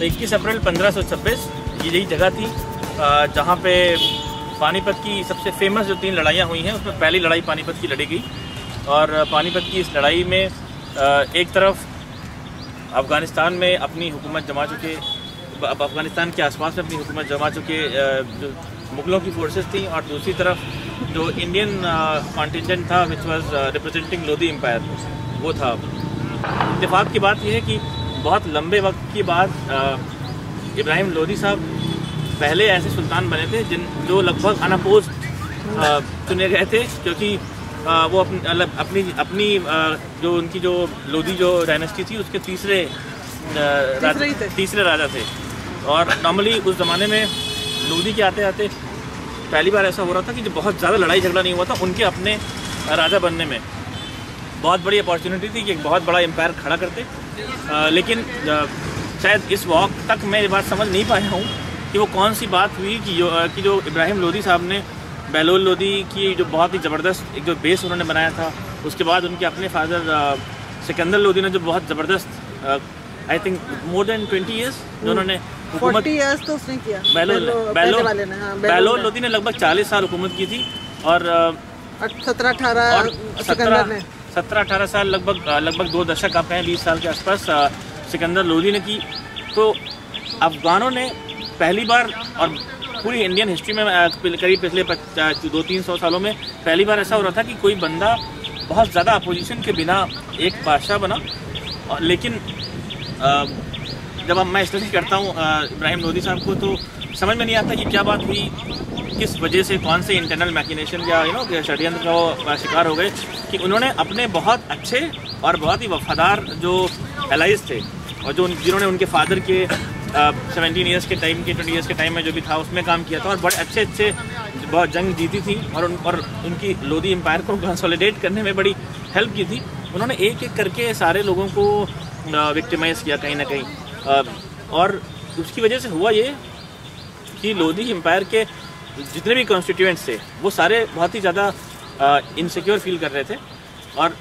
21 अप्रैल 1526 ये यही जगह थी जहाँ पे पानीपत की सबसे फेमस जो 3 लड़ाइयाँ हुई हैं उसमें पहली लड़ाई पानीपत की लड़ी गई। और पानीपत की इस लड़ाई में एक तरफ अफ़गानिस्तान में अपनी हुकूमत जमा चुके, अफ़गानिस्तान के आसपास में अपनी हुकूमत जमा चुके जो मुग़लों की फोर्सेस थी, और दूसरी तरफ जो इंडियन कॉन्टिजेंट था which was representing Lodhi empire वो था। इत्तेफाक की बात यह है कि बहुत लंबे वक्त के बाद इब्राहिम लोधी साहब पहले ऐसे सुल्तान बने थे जो लगभग अनअपोज्ड चुने गए थे, क्योंकि वो अपनी जो उनकी जो लोधी जो डायनेस्टी थी उसके तीसरे राजा थे। और नॉर्मली उस ज़माने में लोधी के आते आते पहली बार ऐसा हो रहा था कि जो बहुत ज़्यादा लड़ाई झगड़ा नहीं हुआ था उनके अपने राजा बनने में बहुत बड़ी अपॉर्चुनिटी थी कि एक बहुत बड़ा एम्पायर खड़ा करते। लेकिन शायद इस वक्त तक मैं ये बात समझ नहीं पाया हूँ कि वो कौन सी बात हुई कि जो इब्राहिम लोधी साहब ने बहलोल लोधी की जो बहुत ही ज़बरदस्त एक जो बेस उन्होंने बनाया था, उसके बाद उनके अपने फादर सिकंदर लोधी ने जो बहुत ज़बरदस्त I think more than 20 years जो उन्होंने 40 ईयर्स तो उसने किया। बहलोल लोधी ने लगभग 40 साल हुकूमत की थी, और 17-18 साल लगभग 2 दशक आप कहें 20 साल के आसपास सिकंदर लोधी ने की। तो अफ़गानों ने पहली बार, और पूरी इंडियन हिस्ट्री में करीब पिछले 200-300 सालों में पहली बार ऐसा हो रहा था कि कोई बंदा बहुत ज़्यादा अपोजिशन के बिना एक बादशाह बना। लेकिन जब मैं स्टडी करता हूँ इब्राहिम लोधी साहब को तो समझ में नहीं आता कि क्या बात हुई, किस वजह से कौन से इंटरनल मैकिनेशन या षड्यंत्र का वो शिकार हो गए कि उन्होंने अपने बहुत अच्छे और बहुत ही वफादार जो एलाइज थे और जिन्होंने उनके फादर के 17 ईयर्स के टाइम के 20 ईयर्स के टाइम में जो भी था उसमें काम किया था और बड़े अच्छे बहुत जंग जीती थी और उनकी लोधी एम्पायर को कंसोलिडेट करने में बड़ी हेल्प की थी। उन्होंने एक एक करके सारे लोगों को विक्टिमाइज़ किया कहीं ना कहीं, और उसकी वजह से हुआ ये कि लोधी एम्पायर के जितने भी कॉन्स्टिट्यूएंट्स थे वो सारे बहुत ही ज़्यादा इनसिक्योर फील कर रहे थे। और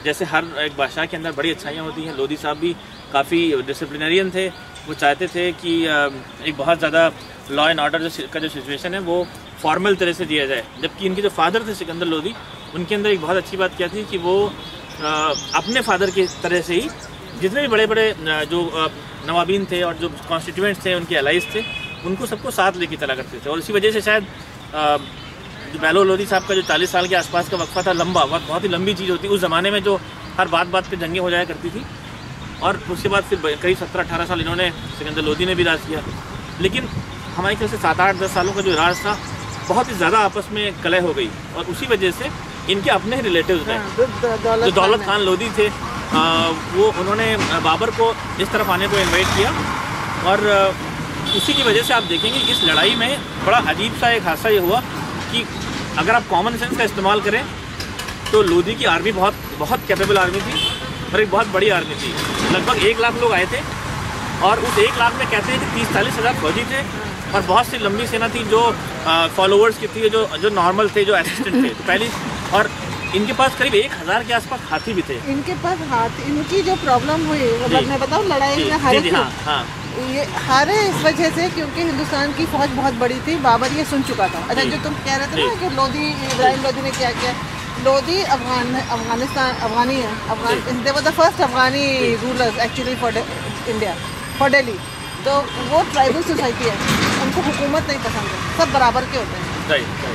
जैसे हर एक बादशाह के अंदर बड़ी अच्छाइयाँ होती हैं, लोधी साहब भी काफ़ी डिसिप्लिनरियन थे। वो चाहते थे कि एक बहुत ज़्यादा लॉ एंड ऑर्डर का जो सिचुएशन है वो फॉर्मल तरह से दिया जाए, जबकि इनके जो फादर थे सिकंदर लोधी, उनके अंदर एक बहुत अच्छी बात क्या थी कि वो अपने फादर की तरह से ही जितने भी बड़े बड़े जो नवाबीन थे और जो कॉन्स्टिट्यूएंट्स थे उनके एलाइज थे उनको सबको साथ लेके चला करते थे। और इसी वजह से शायद जो बहलोल लोधी साहब का जो 40 साल के आसपास का वक्फा था, लंबा बहुत ही लंबी चीज़ होती उस ज़माने में, जो हर बात पे जंगें हो जाया करती थी। और उसके बाद फिर करीब 17-18 साल इन्होंने सिकंदर लोधी ने भी राज किया। लेकिन हमारी तरफ से 7-8-10 सालों का जो राज था बहुत ही ज़्यादा आपस में कलह हो गई, और उसी वजह से इनके अपने रिलेटिव्स ने जो दौलत खान लोधी थे वो उन्होंने बाबर को इस तरफ आने को इन्वाइट किया। और उसी की वजह से आप देखेंगे इस लड़ाई में बड़ा अजीब सा एक हादसा ये हुआ कि अगर आप कॉमन सेंस का इस्तेमाल करें तो लोधी की आर्मी बहुत कैपेबल आर्मी थी और एक बहुत बड़ी आर्मी थी। लगभग 1 लाख लोग आए थे, और उस 1 लाख में कहते हैं कि 30-40 हज़ार फौजी थे और बहुत सी लंबी सेना थी जो फॉलोअर्स की थी, जो नॉर्मल थे, जो असिस्टेंट थे। तो पहली, और इनके पास करीब 1000 के आसपास हाथी भी थे। इनके पास हाथी, इनकी जो प्रॉब्लम हुई मतलब मैं बताऊँ लड़ाई में ये हारे इस वजह से क्योंकि हिंदुस्तान की फौज बहुत बड़ी थी। बाबर ये सुन चुका था। अच्छा, जो तुम कह रहे थे ना कि लोधी, इब्राहिम लोधी ने क्या किया, लोधी अफगानी है, they were the first Afghani rulers actually for India, for Delhi. तो वो ट्राइबल सोसाइटी है, उनको हुकूमत नहीं पसंद है, सब बराबर के होते हैं।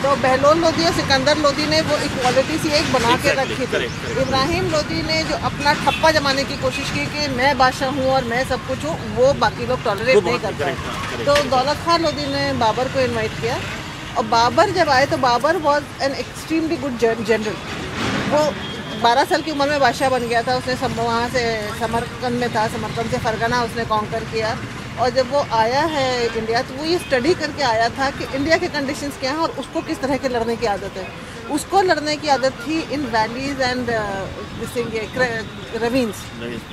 तो बहलोल लोधी और सिकंदर लोधी ने वो इक्वालिटी सी एक बना के रखी थी। इब्राहिम लोधी ने जो अपना ठप्पा जमाने की कोशिश की कि मैं बादशाह हूँ और मैं सब कुछ हूँ, वो बाकी लोग टॉलरेट नहीं करते हैं। तो दौलत खान लोधी ने बाबर को इन्वाइट किया, और बाबर जब आए तो Babur was an extremely good general. वो 12 साल की उम्र में बादशाह बन गया था। उसने वहाँ से समरकंद में था, समरकंद से फरगना उसने कॉन्कर किया। और जब वो आया है इंडिया तो वो ये स्टडी करके आया था कि इंडिया के कंडीशंस क्या हैं और उसको किस तरह के लड़ने की आदत है। उसको लड़ने की आदत थी इन वैलीज एंड रवीन्स,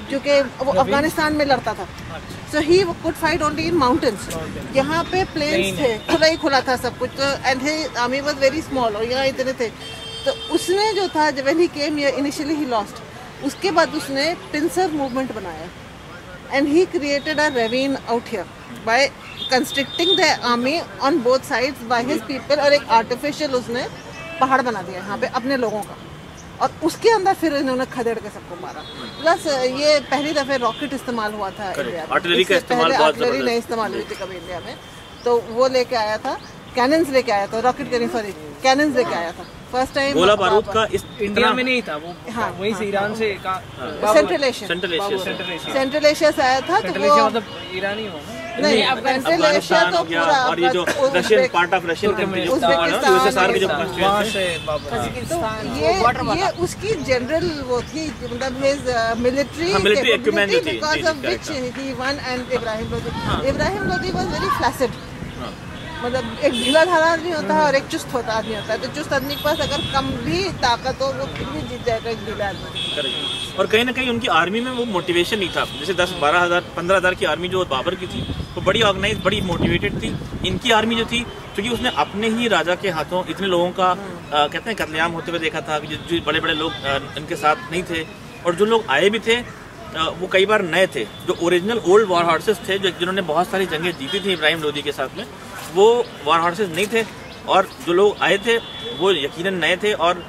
क्योंकि वो अफगानिस्तान में लड़ता था। So he could fight only in mountains. यहाँ पे प्लेन्स थे, खुला ही खुला था सब कुछ। तो and his army was very small, और यहाँ इतने थे। तो उसने जो था, जब when he came here initially he lost. उसके बाद उसने पिंसर मूवमेंट बनाया, and he created a ravine out here by constricting the army on both sides by his people, और एक artificial उसने पहाड़ बना दिया यहाँ पे अपने लोगों का, और उसके अंदर फिर इन्होंने खदेड़ के सबको मारा। प्लस ये पहली दफे रॉकेट इस्तेमाल हुआ था इंडिया में, आर्टिलरी का इस्तेमाल बहुत आर्टिलरी नहीं इस्तेमाल हुई थी कभी इंडिया में, तो वो लेके आया था, कैनन्स लेके आया था, रॉकेट सॉरी कैनन्स लेके आया था फर्स्ट टाइम। गोला बारूद का इस इंडिया में नहीं था वो, हाँ, वहीं से ईरान से सेंट्रल एशिया से आया था, तो वो मतलब ईरानी हो नहीं, अफगानिस्तान हो गया, और ये जो Russian part of Russian country जो यूएसएसआर के जो ये उसकी जनरल वो थी, मतलब मिलिट्री इक्विपमेंट थी, because of which he one and Ibrahim Lodi was very flaccid, मतलब एक ढीला ढाला आदमी होता है और एक चुस्त होता आदमी होता है, तो चुस्त आदमी के पास अगर कम भी ताकत हो वो फिर भी जीत जाएगा एक ढीला आदमी। और कहीं ना कहीं उनकी आर्मी में वो मोटिवेशन नहीं था, जैसे 10-12 हज़ार 15 हज़ार की आर्मी जो बाबर की थी वो बड़ी ऑर्गेनाइज, बड़ी मोटिवेटेड थी। इनकी आर्मी जो थी, क्योंकि उसने अपने ही राजा के हाथों इतने लोगों का कहते हैं कत्लेआम होते हुए देखा था, जो बड़े बड़े लोग इनके साथ नहीं थे, और जो लोग आए भी थे वो कई बार नए थे, जो ओरिजिनल ओल्ड वॉर हॉर्सेस थे, जो जिन्होंने बहुत सारी जंगें जीती थी इब्राहिम लोदी के साथ में, वो वॉर हॉर्सेस नहीं थे, और जो लोग आए थे वो यकीनन नए थे। और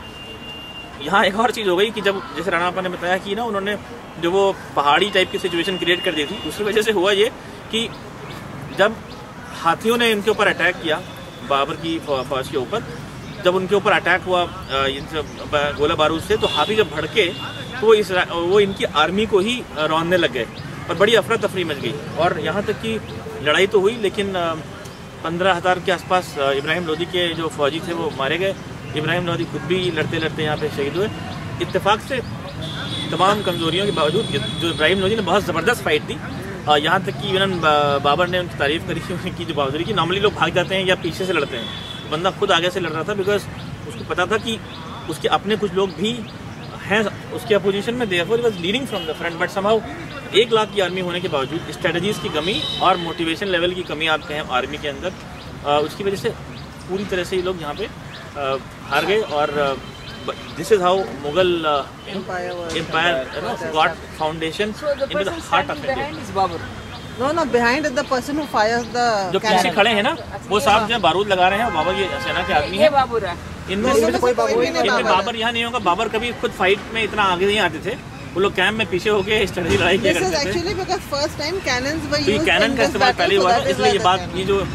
यहाँ एक और चीज़ हो गई कि जब जैसे राणा आपा ने बताया कि ना उन्होंने जो वो पहाड़ी टाइप की सिचुएशन क्रिएट कर दी थी, उसकी वजह से हुआ ये कि जब हाथियों ने इनके ऊपर अटैक किया, बाबर की फौज के ऊपर जब उनके ऊपर अटैक हुआ गोला बारूद से, तो हाथी जब भड़के तो वो इनकी आर्मी को ही रौंदने लग गए और बड़ी अफरा तफरी मच गई, और यहाँ तक कि लड़ाई तो हुई, लेकिन 15,000 के आसपास इब्राहिम लोदी के जो फौजी थे वो मारे गए। इब्राहिम लोदी खुद भी लड़ते लड़ते यहाँ पे शहीद हुए। इत्तेफाक से तमाम कमजोरियों के बावजूद जो इब्राहिम लोदी ने बहुत ज़बरदस्त फाइट दी, यहाँ तक कि इवन बाबर ने उनकी तारीफ़ करी कि उनकी जो बहादुरी की, नॉर्मली लोग भाग जाते हैं या पीछे से लड़ते हैं, बंदा खुद आगे से लड़ रहा था, बिकॉज उसको पता था कि उसके अपने कुछ लोग भी हैं उसके अपोजिशन में, therefore he was leading from the front. But somehow 1 lakh की आर्मी होने के बावजूद स्ट्रेटजीज की कमी और मोटिवेशन लेवल की कमी आप कहें आर्मी के अंदर, उसकी वजह से पूरी तरह से ये लोग यहाँ पे हार गए। और this is how Mughal empire got foundation in the heart of India. No, behind is the person who fires the जो पीछे खड़े हैं ना, वो साहब जो बारूद लगा रहे हैं, और बाबर की सेना के आदमी है। इनमें बाबर यहाँ नहीं होगा, बाबर कभी खुद फाइट में इतना आगे नहीं आते थे, वो लोग कैंप में पीछे होके स्ट्रेटजी लड़ाई किया करते थे। कैनन का इस्तेमाल पहले हुआ था, इसलिए ये बात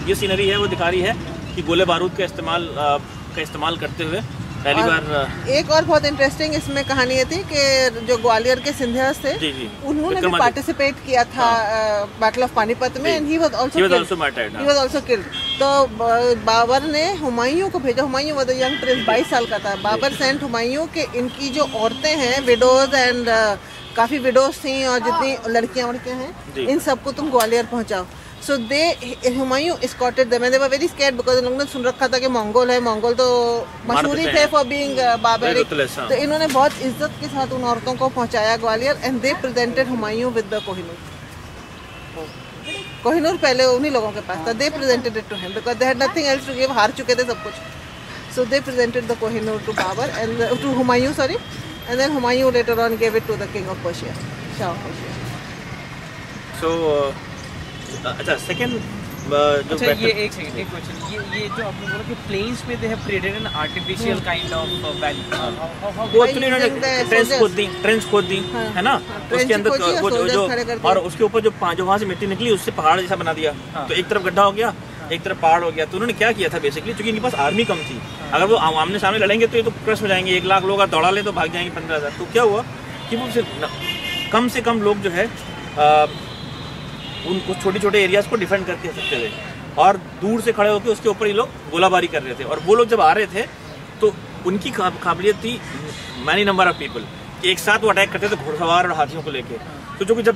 ये सीनरी है वो दिखा रही है कि गोले बारूद का इस्तेमाल करते हुए पहली बार। एक और बहुत इंटरेस्टिंग इसमें कहानी ये थी कि जो ग्वालियर के सिंधियास थे, उन्होंने भी पार्टिसिपेट किया था बैटल ऑफ पानीपत में, and he was also killed. तो बाबर ने हुमायूं को भेजा, Humayun was a young Prince, 22 साल का था। बाबर सेंट हुमायूं के इनकी जो औरतें हैं विडोज एंड काफी विडोज थी, और जितनी लड़कियां हैं इन सबको तुम Gwalior पहुंचाओ। So Humayun escorted them and they were very scared because इन लोगों ने सुन रखा था कि मंगोल है, मंगोल तो मशहूर ही थे for being barbaric। तो इन्होंने बहुत इज्जत के साथ उन औरतों को पहुंचाया Gwalior, and they presented Humayun with the Kohinoor. Kohinoor पहले उन्हीं लोगों के पास था, they presented it to him because they had nothing else to give, हार चुके थे सब कुछ। So they presented the Kohinoor to Babar and to Humayun, sorry, and then Humayun later on gave it to the king of Persia, Shah of Persia। So अच्छा second अच्छा ये एक second एक क्वेश्चन, ये जो आपने बोला कि प्लेन्स पे they have created an artificial kind of valley, वो उन्होंने ट्रेंच खोद दी है ना, उसके अंदर वो जो और उसके ऊपर जो वहाँ से मिट्टी निकली उससे पहाड़ जैसा बना दिया, तो एक तरफ गड्ढा हो गया एक तरफ पहाड़ हो गया। तो उन्होंने क्या किया था बेसिकली, क्योंकि इनके पास आर्मी कम थी, अगर वो आमने सामने लड़ेंगे तो ये तो क्रश हो जाएंगे, 1 लाख लोग दौड़ा ले तो भाग जाएंगे 15,000। तो क्या हुआ कि वो कम से कम लोग जो है उन कुछ छोटे छोटे एरियाज को डिफेंड करके सकते थे, और दूर से खड़े होकर उसके ऊपर ये लोग गोलाबारी कर रहे थे। और वो लोग जब आ रहे थे तो उनकी काबिलियत थी मैनी नंबर ऑफ पीपल, एक साथ वो अटैक करते थे घुड़सवार और हाथियों को लेके। तो जो कि जब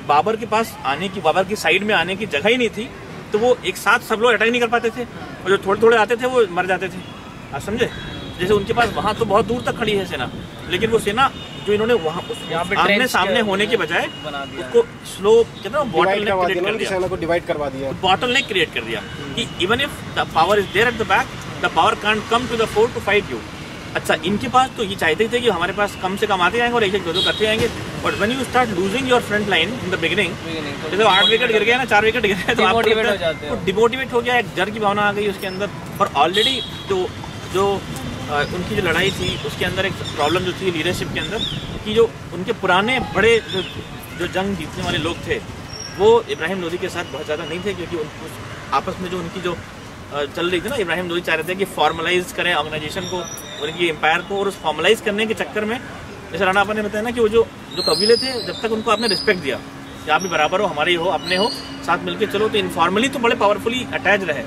बाबर के पास बाबर की साइड में आने की जगह ही नहीं थी, तो वो एक साथ सब लोग अटैक नहीं कर पाते थे, और जो थोड़े थोड़े आते थे वो मर जाते थे। आप समझे, जैसे उनके पास वहाँ तो बहुत दूर तक खड़ी है सेना, लेकिन वो सेना जो इन्होंने वहाँ आमने सामने होने के बजाय उसको स्लो डिवाइड करवा दिया, बॉटलनेक क्रिएट कर दिया कि even if the power is there at the back, the power can't come to the fore to fight you. अच्छा, इनके पास तो ये चाहते थे कि हमारे पास कम से कम आते जाएंगे और एक एक दो करते जाएंगे, but when you start losing your front line in the beginning, जैसे 8 विकेट गिर गया ना, 4 विकेट गिर गया, तो आप डिमोटिवेट हो गया, एक डर की भावना आ गई उसके अंदर। और ऑलरेडी जो उनकी जो लड़ाई थी उसके अंदर एक प्रॉब्लम जो थी लीडरशिप के अंदर, कि जो उनके पुराने बड़े जो जंग जीतने वाले लोग थे वो इब्राहिम लोदी के साथ बहुत ज़्यादा नहीं थे, क्योंकि आपस में जो उनकी जो चल रही थी ना, इब्राहिम लोदी चाह रहे थे कि फॉर्मलाइज करें ऑर्गेनाइजेशन को, उनकी एम्पायर को, और उस फॉर्मलाइज करने के चक्कर में जैसे राणा आपा ने बताया ना कि वो जो कबीले थे, जब तक उनको आपने रिस्पेक्ट दिया कि आप भी बराबर हो, हमारे हो, अपने हो, साथ मिलकर चलो, तो इनफॉर्मली तो बड़े पावरफुली अटैच रहे।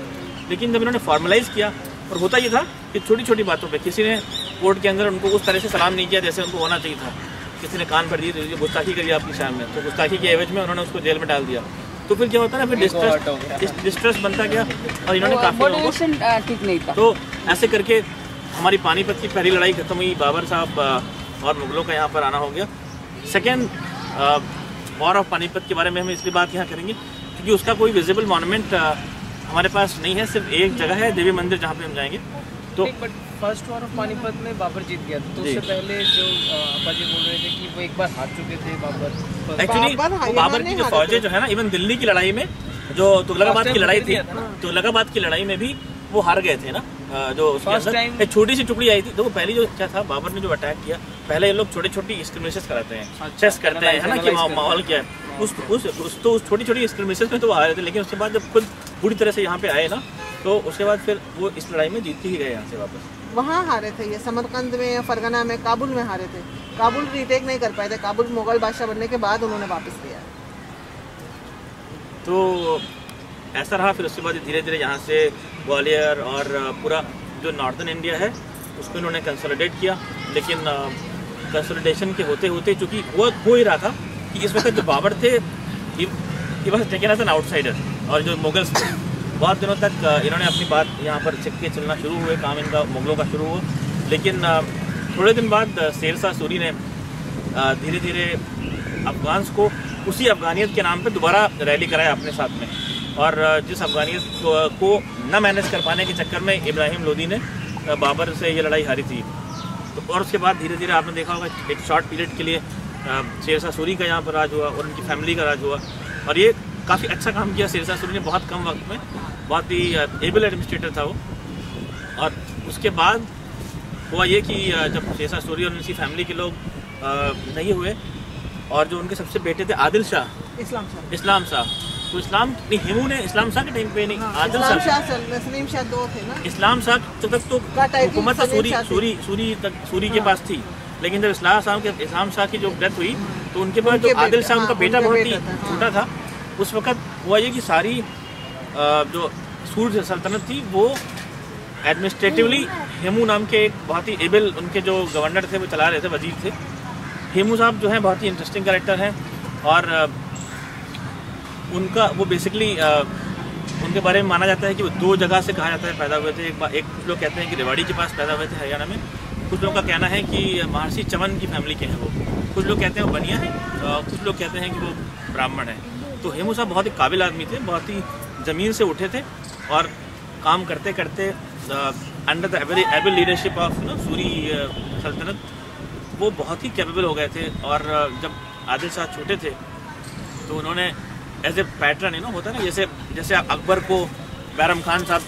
लेकिन जब इन्होंने फॉर्मलाइज किया, और होता ये था कि छोटी छोटी बातों पे किसी ने कोर्ट के अंदर उनको उस तरह से सलाम नहीं किया जैसे उनको होना चाहिए था, किसी ने कान पर दिए तो गुस्ताखी करी आपकी शान में, तो गुस्ताखी के एवज में उन्होंने उसको जेल में डाल दिया। तो फिर क्या होता है ना, फिर डिस्ट्रेस बनता गया, और इन्होंने काफ़ी ठीक नहीं था। तो ऐसे करके हमारी पानीपत की पहली लड़ाई खत्म हुई, बाबर साहब और मुगलों का यहाँ पर आना हो गया। सेकेंड वॉर ऑफ पानीपत के बारे में हम इसलिए बात यहाँ करेंगे क्योंकि उसका कोई विजिबल मॉन्यूमेंट हमारे पास नहीं है, सिर्फ एक जगह है देवी मंदिर जहाँ पे हम जाएंगे। तो फर्स्ट वॉर ऑफ पानीपत में बाबर जीत गया, तो उससे पहले जो आपा जी बोल रहे थे कि वो एक बार हार चुके थे बाबर। एक्चुअली बाबर की जो फौजें जो है ना, इवन दिल्ली की लड़ाई में जो तुगलकाबाद की लड़ाई थी, तुगलकाबाद की लड़ाई में भी वो हार गए थे ना, जो एक छोटी सी टुकड़ी आई थी। तो पहले जो क्या था, बाबर ने जो अटैक किया, पहले ये लोग छोटी छोटी स्क्रिमेशेस कराते हैं, चेस करते हैं, है ना, कि माहौल क्या है, उस छोटी छोटी स्क्रिमेशेस में तो वो हारे थे। लेकिन उसके बाद जब खुद पूरी तरह से यहाँ पे आए ना, तो उसके बाद फिर वो इस लड़ाई में जीत ही गए यहाँ से वापस। वहाँ हारे थे ये, समरकंद में, फरगना में, काबुल में हारे थे। काबुल रीटेक नहीं कर पाए थे, काबुल मुगल बादशाह बनने के बाद उन्होंने वापस लिया। तो ऐसा रहा। फिर उसके बाद धीरे धीरे यहाँ से ग्वालियर और पूरा जो नॉर्दर्न इंडिया है उसको इन्होंने कंसोलिडेट किया। लेकिन कंसोलिडेशन के होते होते चूँकि वो हो ही रहा था कि इस वक्त जो बाबर थे ये बस टेकन एज एन आउटसाइडर, और जो मुगल्स थे बहुत दिनों तक इन्होंने अपनी बात यहाँ पर छिप के चलना शुरू हुए, काम इनका मुगलों का शुरू हुआ। लेकिन थोड़े दिन बाद शेरशाह सूरी ने धीरे धीरे अफगान्स को उसी अफगानियत के नाम पे दोबारा रैली कराया अपने साथ में, और जिस अफगानियत को न मैनेज कर पाने के चक्कर में इब्राहिम लोदी ने बाबर से ये लड़ाई हारी थी। तो और उसके बाद धीरे धीरे आपने देखा होगा एक शॉर्ट पीरियड के लिए शेरशाह सूरी का यहाँ पर राज हुआ और उनकी फैमिली का राज हुआ, और ये काफ़ी अच्छा काम किया शेरशाह सूरी ने बहुत कम वक्त में। बहुत ही एबल एडमिनिस्ट्रेटर था वो। और उसके बाद हुआ ये कि जब शेरशाह सूरी और उनकी फैमिली के लोग नहीं हुए, और जो उनके सबसे बेटे थे आदिल शाह, इस्लाम शाह, तो हेमू ने इस्लाम शाह के टाइम पे नहीं, आदिल शाह दो थे ना। इस्लाम शाह तक तो हुकूमत सूरी के पास थी, लेकिन जब इस्लाम शाह की जो डेथ हुई तो उनके पास जो आदिल शाह उनका बेटा बहुत ही छोटा था। उस वक्त हुआ ये कि सारी जो सूर सल्तनत थी वो एडमिनिस्ट्रेटिवली हेमू नाम के एक बहुत ही एबल उनके जो गवर्नर थे वो चला रहे थे, वजीर थे। हेमू साहब जो हैं बहुत ही इंटरेस्टिंग कैरेक्टर हैं, और उनका वो बेसिकली उनके बारे में माना जाता है कि वो दो जगह से कहा जाता है पैदा हुए थे। एक कुछ लोग कहते हैं कि रेवाड़ी के पास पैदा हुए थे हरियाणा में, कुछ लोगों का कहना है कि महर्षि चमन की फैमिली के हैं वो, कुछ लोग कहते हैं वो बनिया है, कुछ लोग कहते हैं कि वो ब्राह्मण है। तो हेमू साहब बहुत ही काबिल आदमी थे, बहुत ही ज़मीन से उठे थे, और काम करते करते under the able leadership of Suri सल्तनत वो बहुत ही कैपेबल हो गए थे। और जब आदिल शाह छोटे थे तो उन्होंने एज ए पैटर्न होता है ना, जैसे अकबर को बैरम खान साहब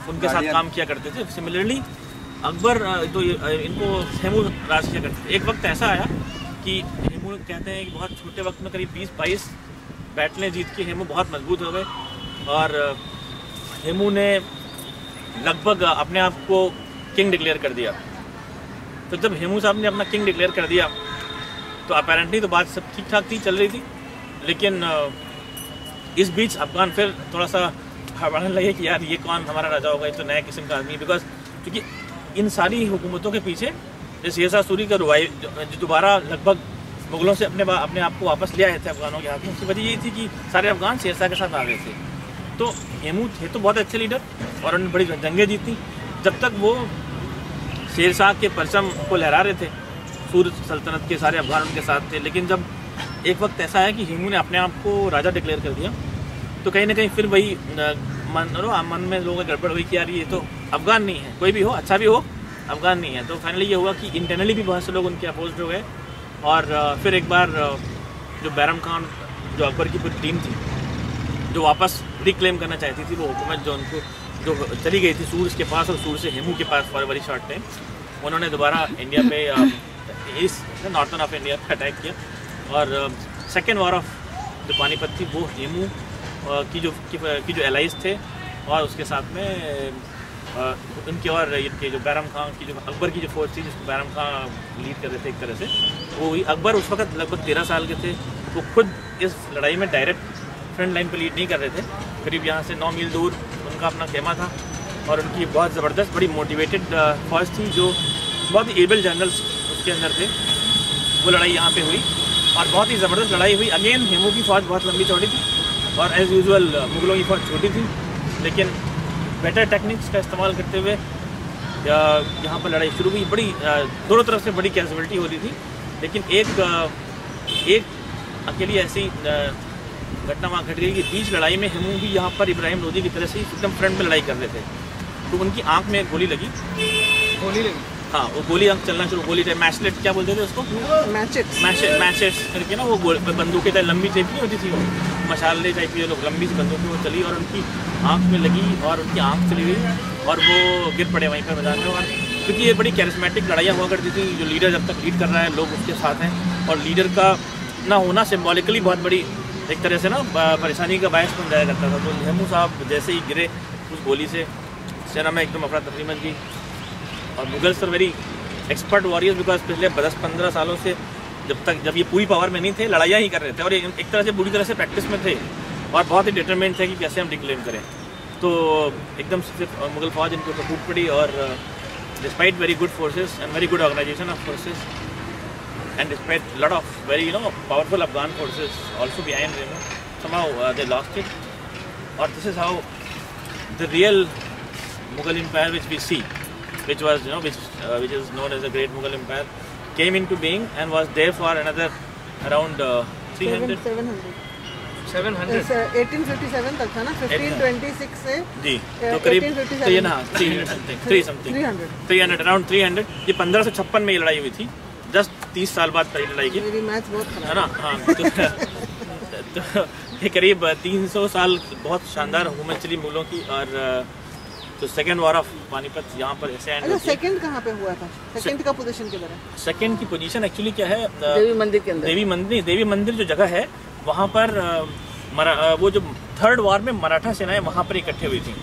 उनके साथ काम किया करते थे, सिमिलरली अकबर तो इनको हेमू राज किया करते थे। एक वक्त ऐसा आया कि हेमू कहते हैं कि बहुत छोटे वक्त में करीब 20-22 बैटलें जीत के हेमू बहुत मजबूत हो गए, और हेमू ने लगभग अपने आप को किंग डिक्लेयर कर दिया। तो जब हेमू साहब ने अपना किंग डिक्लेयर कर दिया तो अपेरेंटली तो बात सब ठीक ठाक थी, चल रही थी, लेकिन इस बीच अफगान फिर थोड़ा सा हड़बड़ाने लगे कि यार ये कौन हमारा राजा होगा, ये तो नया किस्म का आदमी। बिकॉज क्योंकि इन सारी हुकूमतों के पीछे जैसे शेरशाह सूरी का जो दोबारा लगभग मुगलों से अपने आप को वापस ले आए थे अफगानों के हाथ में, उसकी वजह यही थी कि सारे अफगान शेरशाह के साथ आ गए थे। तो हेमू थे तो बहुत अच्छे लीडर, और उन्होंने बड़ी जंगें जीती। जब तक वो शेरशाह के परचम को लहरा रहे थे, सूर सल्तनत के सारे अफगान उनके साथ थे। लेकिन जब एक वक्त ऐसा है कि हेमू ने अपने आप को राजा डिक्लेयर कर दिया, तो कहीं ना कहीं फिर वही मन में लोगों की गड़बड़ हुई कि यार ये तो अफगान नहीं है, कोई भी हो, अच्छा भी हो, अफगान नहीं है। तो फाइनली ये हुआ कि इंटरनली भी बहुत से लोग उनके अपोज हो गए, और फिर एक बार जो बैरम खान, जो अकबर की पूरी टीम थी, जो वापस रिक्लेम करना चाहती थी वो हुकूमत, जो उनको जो चली गई थी सूर्य के पास और सूर्य से हेमू के पास फॉर वेरी शॉर्ट टाइम, उन्होंने दोबारा इंडिया पे ईस्ट नॉर्थन ऑफ इंडिया पे अटैक किया। और सेकेंड वॉर ऑफ जो पानीपत थी वो हेमू की जो एलाइज थे, और उसके साथ में उनकी और इनके जो बैरम खान की, जो अकबर की जो फौज थी जिसको बैरम खान लीड कर रहे थे एक तरह से, वो अकबर उस वक्त लगभग 13 साल के थे। वो खुद इस लड़ाई में डायरेक्ट फ्रंट लाइन पर लीड नहीं कर रहे थे, करीब यहाँ से 9 मील दूर उनका अपना खेमा था, और उनकी बहुत ज़बरदस्त बड़ी मोटिवेटेड फौज थी, जो बहुत ही एबल जनरल्स उसके अंदर थे। वो लड़ाई यहाँ पे हुई और बहुत ही ज़बरदस्त लड़ाई हुई। अगेन हेमू की फ़ौज बहुत लंबी चौड़ी थी और एज़ यूजुअल मुग़लों की फ़ौज छोटी थी, लेकिन बेटर टेक्निक्स का इस्तेमाल करते हुए यहाँ पर लड़ाई शुरू हुई। बड़ी दोनों तरफ से बड़ी कैजुअलिटी हो रही थी, लेकिन एक अकेली ऐसी घटना वहाँ घट गई कि बीच लड़ाई में हेमू भी यहाँ पर इब्राहिम लोदी की तरह से एकदम फ्रंट में लड़ाई कर रहे थे, तो उनकी आँख में एक गोली लगी। हाँ, वो गोली आँख चलना शुरू, गोली टाइप मैचलेट क्या बोलते थे उसको, मैचेट्स करके ना, वो बंदूकें टाइप लंबी टाइप नहीं होती थी, वो मशाले टाइप की लोग लंबी सी बंदूकें वो चली और उनकी आँख में लगी और उनकी आँख चली गई और वो गिर पड़े वहीं पर मैदान में। और क्योंकि ये बड़ी कैरिस्मेटिक लड़ाइयाँ हुआ करती थी, जो लीडर जब तक लीड कर रहा है लोग उसके साथ हैं, और लीडर का ना होना सिम्बॉलिकली बहुत बड़ी एक तरह से ना परेशानी का बायस बन जाया करता था। तो हेमू साहब जैसे ही गिरे उस गोली से, सेना में एकदम अफरा तफरी मच गई। और Mughals are very expert warriors, because पिछले 10-15 सालों से जब ये पूरी पावर में नहीं थे, लड़ाइयाँ ही कर रहे थे और एक तरह से बुरी तरह से प्रैक्टिस में थे और बहुत ही डिटरमिनेड थे कि कैसे हम डिक्लेम करें। तो एकदम से मुगल फौज इनके ऊपर टूट पड़ी, और despite very good forces and very good organisation of forces, and despite a lot of very powerful Afghan forces also behind them, somehow they lost it. Or this is how the real Mughal Empire, which we see, which was which is known as the Great Mughal Empire, came into being and was there for another around 700 1857 तक था ना, 1526 से जी, तो करीब 300 around 300। ये 1556 में ये लड़ाई हुई थी, जस्ट 30 साल बाद पहली लड़ाई की, मेरी मैथ बहुत खराब है ना। हाँ, तो ये करीब 300 साल बहुत शानदार हुकूमत चली मुगलों की। और तो सेकेंड वॉर ऑफ पानीपत यहाँ पर ऐसे एंड। सेकेंड कहाँ पे हुआ था? सेकेंड का पोजीशन किधर है? सेकेंड की पोजीशन एक्चुअली क्या है, देवी मंदिर के अंदर। देवी मंदिर जो जगह है वहाँ पर वो जो थर्ड वॉर में मराठा सेनाएं वहाँ पर इकट्ठे हुई थी।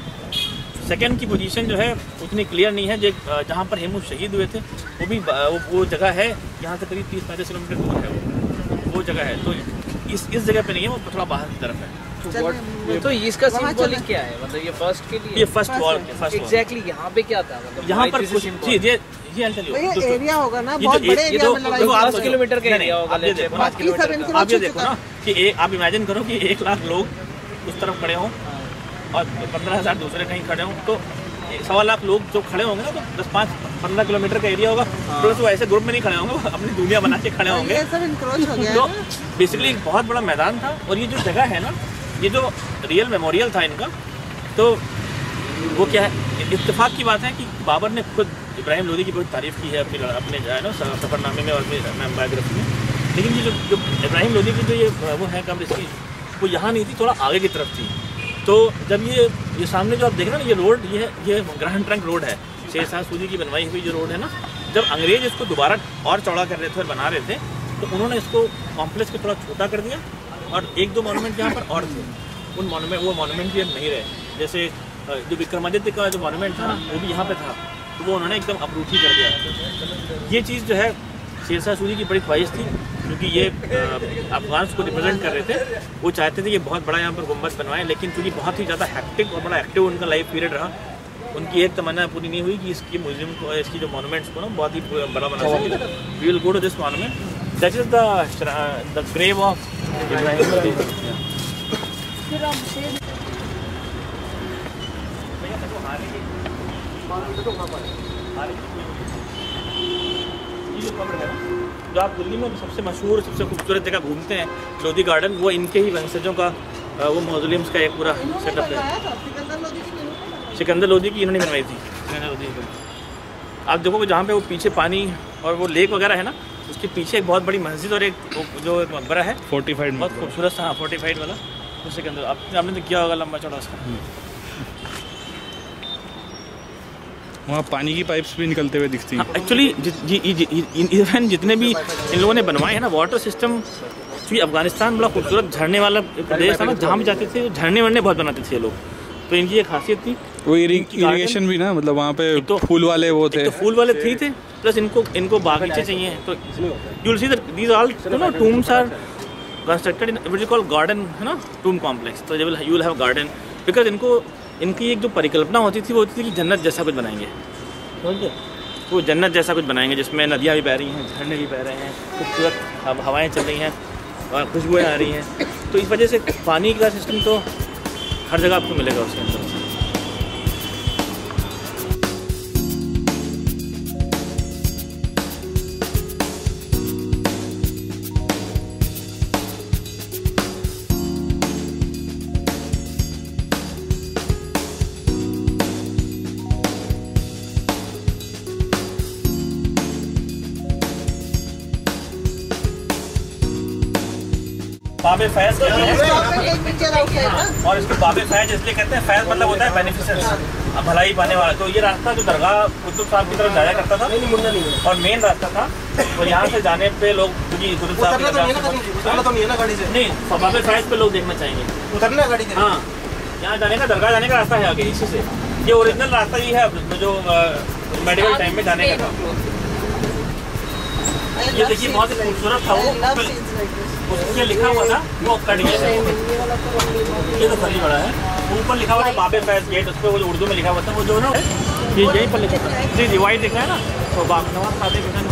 सेकेंड की पोजीशन जो है उतनी क्लियर नहीं है, जहाँ पर हेमू शहीद हुए थे वो भी वो जगह है, यहाँ से करीब 30-35 किलोमीटर दूर है वो जगह है। तो इस जगह पे नहीं है, वो थोड़ा बाहर की तरफ है। तो इसका सिंबॉलिक क्या है, मतलब ये फर्स्ट के लिए? ये फर्स्ट वॉर एग्जैक्टली यहाँ पे क्या था, मतलब यहाँ पर ये एरिया होगा ना, बहुत बड़े एरिया में लड़ाई। 5 किलोमीटर का एरिया होगा। आप ये देखो ना कि आप इमेजिन करो कि 1 लाख लोग उस तरफ खड़े हों और 15,000 दूसरे कहीं खड़े हों, तो 1.25 लाख लोग जो खड़े होंगे ना, तो 10-15 किलोमीटर का एरिया होगा। तो वो ऐसे ग्रुप में नहीं खड़े होंगे, वो अपनी दुनिया बना के खड़े होंगे। ये सब इंक्रोच हो गया तो बेसिकली एक बहुत बड़ा मैदान था। और ये जो जगह है ना, ये जो रियल मेमोरियल था इनका, तो वो क्या है, इत्तेफाक की बात है कि बाबर ने खुद इब्राहिम लोदी की बहुत तारीफ़ की है अपने जो है ना सफ़रनामे में और अपनी बायोग्राफी में। लेकिन ये जो इब्राहिम लोदी की जो ये वो है कब्र इसकी, वो यहाँ नहीं थी, थोड़ा आगे की तरफ थी। तो जब ये सामने जो आप देख रहे हैं ना, ये रोड, ये ग्रैंड ट्रंक रोड है, शेरशाह सूरी की बनवाई हुई जो रोड है ना, जब अंग्रेज इसको दोबारा और चौड़ा कर रहे थे और बना रहे थे, तो उन्होंने इसको कॉम्प्लेक्स को थोड़ा छोटा कर दिया और 1-2 मॉन्यूमेंट यहाँ पर और थे, वो मॉन्यूमेंट भी नहीं रहे। जैसे जो विक्रमादित्य का जो मॉन्यूमेंट था वो भी यहाँ पे था, तो वो उन्होंने एकदम अपरूठी कर दिया। ये चीज़ जो है शेरशाह सूरी की बड़ी ख्वाहिश थी, क्योंकि ये अफगान्स को रिप्रेजेंट कर रहे थे। वो चाहते थे कि बहुत बड़ा यहाँ पर गुम्बद बनवाएं, लेकिन क्योंकि बहुत ही ज़्यादा हैक्टिक और बड़ा एक्टिव उनका लाइफ पीरियड रहा, उनकी एक तमन्ना पूरी नहीं हुई कि इसकी म्यूजियम को, इसकी जो मॉन्यूमेंट्स को ना बहुत ही बड़ा बना सके। We will go to this monument, that is the grave of Ibrahim Lodi. जो आप दिल्ली में सबसे मशहूर सबसे खूबसूरत जगह घूमते हैं लोधी गार्डन, वो इनके ही वंशजों का वो मौजूलियम्स का एक पूरा सेटअप है। सिकंदर लोधी की इन्होंने बनवाई थी, सिकंदर लोधी की। आप देखोगे जहाँ पे वो पीछे पानी और वो लेक वगैरह है ना, उसके पीछे एक बहुत बड़ी मस्जिद और एक जो एक मकबरा है फोर्टिफाइड, बहुत खूबसूरत सा, फोर्टिफाइड वाला, उस सिकंदर आपने तो किया होगा लंबा चौड़ा उसका। वहाँ पानी की पाइप्स भी निकलते हुए दिखती हैं। एक्चुअली इवन जितने भी इन लोगों ने बनवाए हैं ना वाटर सिस्टम, क्योंकि अफगानिस्तान बड़ा खूबसूरत झरने वाला प्रदेश था ना, जहाँ भी जाते थे झरने वरने बहुत बनाते थे ये लोग, तो इनकी एक खासियत थी। वो इरिगेशन भी ना, मतलब वहाँ पे तो फूल वाले वो थे, तो फूल वाले थे प्लस इनको बागीचे चाहिए, तो you will see that these all tombs are constructed in what is called garden, है ना, टूम कॉम्प्लेक्स। तो you will have garden because इनकी एक जो परिकल्पना होती थी वो होती थी कि जन्नत जैसा कुछ बनाएंगे, समझे, वो जन्नत जैसा कुछ बनाएंगे जिसमें नदियाँ भी बह रही हैं, झरने भी बह रहे हैं, खूबसूरत हवाएँ चल रही हैं और खुशबुएँ आ रही हैं। तो इस वजह से पानी का सिस्टम तो हर जगह आपको मिलेगा उसके अंदर। बाबे फैज कहते हैं, और इसको बाबे फैज इसलिए कहते हैं, फैज मतलब होता है बेनिफिसेंस, भलाई पाने वाला। तो ये रास्ता जो दरगाह कुतुब साहब की तरफ जाया करता था और मेन रास्ता था, तो यहाँ से जाने पे लोग कुतुब साहब नहीं, बाबे फैज पे लोग देखना चाहेंगे उतरना गाड़ी से। हाँ, यहाँ जाने का, दरगाह जाने का रास्ता है आगे इसी से, ये ओरिजिनल रास्ता ही है जो मेडिकल टाइम में जाने का था। ये देखिए बहुत ही खूबसूरत था, वो उसके लिखा हुआ था वो कट गया, ये तो फली बड़ा है, ऊपर लिखा हुआ था बाबे फैज गेट, उस पर वो उर्दू में लिखा हुआ था, वो जो ना ये यहीं पर लिखा था, जी रिवाइट दिख रहा है ना, तो नवाज सादिक हुसैन